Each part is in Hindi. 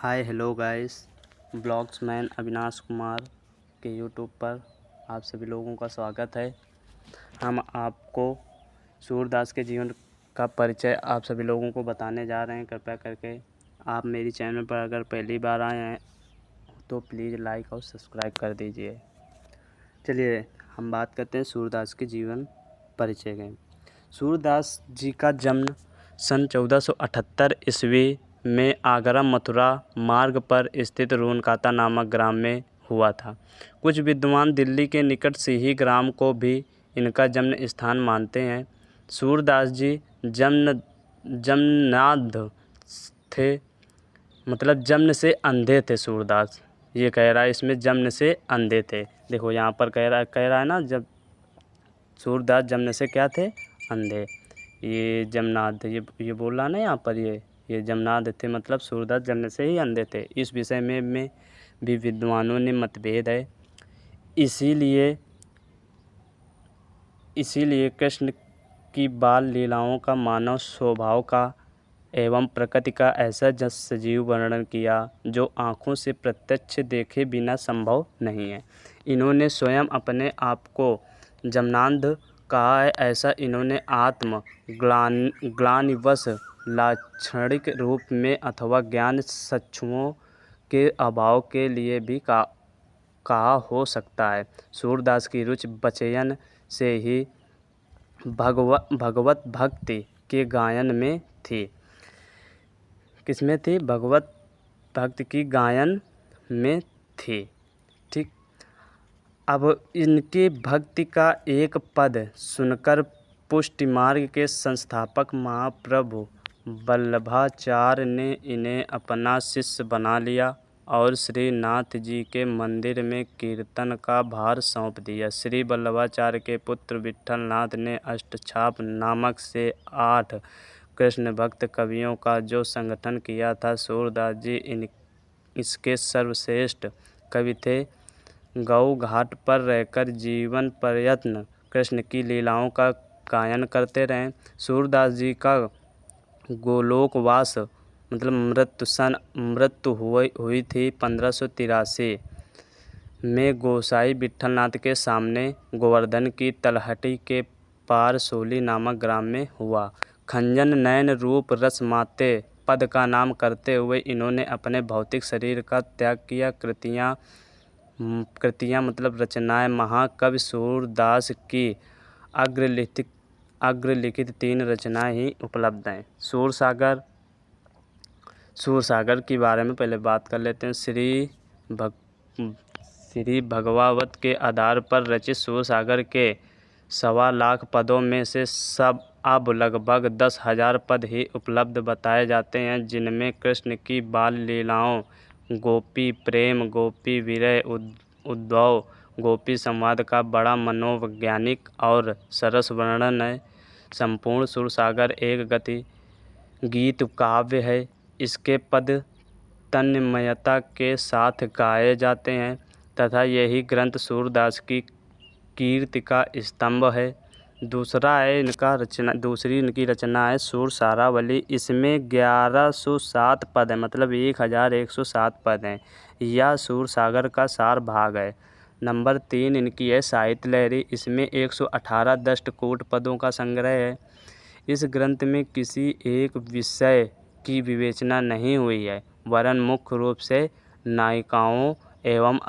हाय hello guys, Blogsman Avinash Kumar के यूट्यूब पर आप सभी लोगों का स्वागत है। हम आपको सूरदास के जीवन का परिचय आप सभी लोगों को बताने जा रहे हैं। कृपया करके आप मेरी चैनल पर अगर पहली बार आए हैं तो प्लीज़ लाइक और सब्सक्राइब कर दीजिए। चलिए हम बात करते हैं सूरदास के जीवन परिचय के। सूरदास जी का जन्म सन 1478 ईस्वी में आगरा मथुरा मार्ग पर स्थित रूनकाता नामक ग्राम में हुआ था। कुछ विद्वान दिल्ली के निकट सिही ग्राम को भी इनका जन्म स्थान मानते हैं। सूरदास जी जन्मनाध थे, मतलब जन्म से अंधे थे। सूरदास ये कह रहा है इसमें जन्म से अंधे थे। देखो यहाँ पर कह रहा है ना, जब सूरदास जन्म से क्या थे, अंधे। ये जमनाद ये बोल रहा ना यहाँ पर, ये जमनाद थे, मतलब सूरदास जन्म से ही अंधे थे। इस विषय में भी विद्वानों ने मतभेद है। इसीलिए कृष्ण की बाल लीलाओं का मानव स्वभाव का एवं प्रकृति का ऐसा सजीव वर्णन किया जो आँखों से प्रत्यक्ष देखे बिना संभव नहीं है। इन्होंने स्वयं अपने आप को जमनांध कहा है। ऐसा इन्होंने ग्लानिवश लाक्षणिक रूप में अथवा ज्ञान चक्षुओं के अभाव के लिए भी कहा हो सकता है। सूरदास की रुचि बचपन से ही भगवत भक्ति के गायन में थी। किसमें थी? भगवत भक्ति की गायन में थी। ठीक। अब इनके भक्ति का एक पद सुनकर पुष्टि मार्ग के संस्थापक महाप्रभु वल्लभाचार्य ने इन्हें अपना शिष्य बना लिया और श्रीनाथ जी के मंदिर में कीर्तन का भार सौंप दिया। श्री वल्लभाचार्य के पुत्र विट्ठलनाथ ने अष्टछाप नामक से 8 कृष्ण भक्त कवियों का जो संगठन किया था, सूरदास जी इसके सर्वश्रेष्ठ कवि थे। गौ घाट पर रहकर जीवन पर्यंत कृष्ण की लीलाओं का गायन करते रहे। सूरदास जी का गोलोकवास मतलब मृत्यु हुई थी 1583 में गोसाई विट्ठलनाथ के सामने गोवर्धन की तलहटी के पार सोली नामक ग्राम में हुआ। खंजन नयन रूप रस माते पद का नाम करते हुए इन्होंने अपने भौतिक शरीर का त्याग किया। कृतियाँ मतलब रचनाएं महाकवि सूरदास की अग्रलिखित 3 रचनाएं ही उपलब्ध हैं। सूरसागर के बारे में पहले बात कर लेते हैं। श्री भगवावत के आधार पर रचित सूरसागर के 1.25 लाख पदों में से अब लगभग 10,000 पद ही उपलब्ध बताए जाते हैं, जिनमें कृष्ण की बाल लीलाओं, गोपी प्रेम, गोपी विरह, उद्धव गोपी संवाद का बड़ा मनोवैज्ञानिक और सरस वर्णन है। संपूर्ण सूरसागर एक गीत काव्य है। इसके पद तन्मयता के साथ गाए जाते हैं तथा यही ग्रंथ सूरदास की कीर्ति का स्तंभ है। दूसरी इनकी रचना है सुरसारावली। इसमें 1107 पद हैं, मतलब 1107 पद हैं। यह सूरसागर का सार भाग है। नंबर 3 इनकी है साहित्य लहरी। इसमें 118 दष्टकूट पदों का संग्रह है। इस ग्रंथ में किसी एक विषय की विवेचना नहीं हुई है, वरन मुख्य रूप से नायिकाओं एवं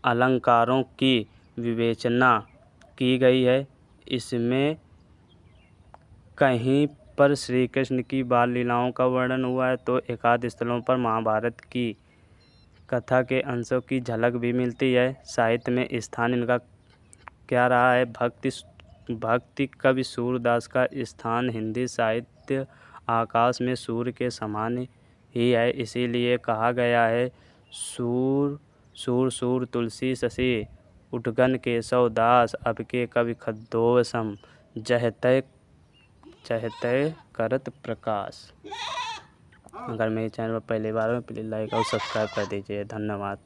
अलंकारों की विवेचना की गई है। इसमें कहीं पर श्री कृष्ण की बाल लीलाओं का वर्णन हुआ है तो एकाध स्थलों पर महाभारत की कथा के अंशों की झलक भी मिलती है। साहित्य में स्थान इनका क्या रहा है? भक्ति कवि सूरदास का स्थान हिंदी साहित्य आकाश में सूर्य के समान ही है। इसीलिए कहा गया है, सूर तुलसी शशि उठगन केशव दास, अब के कवि खद्दोव सम चहतय करत प्रकाश। अगर मेरे चैनल पर पहली बार में प्लीज़ लाइक और सब्सक्राइब कर दीजिए। धन्यवाद।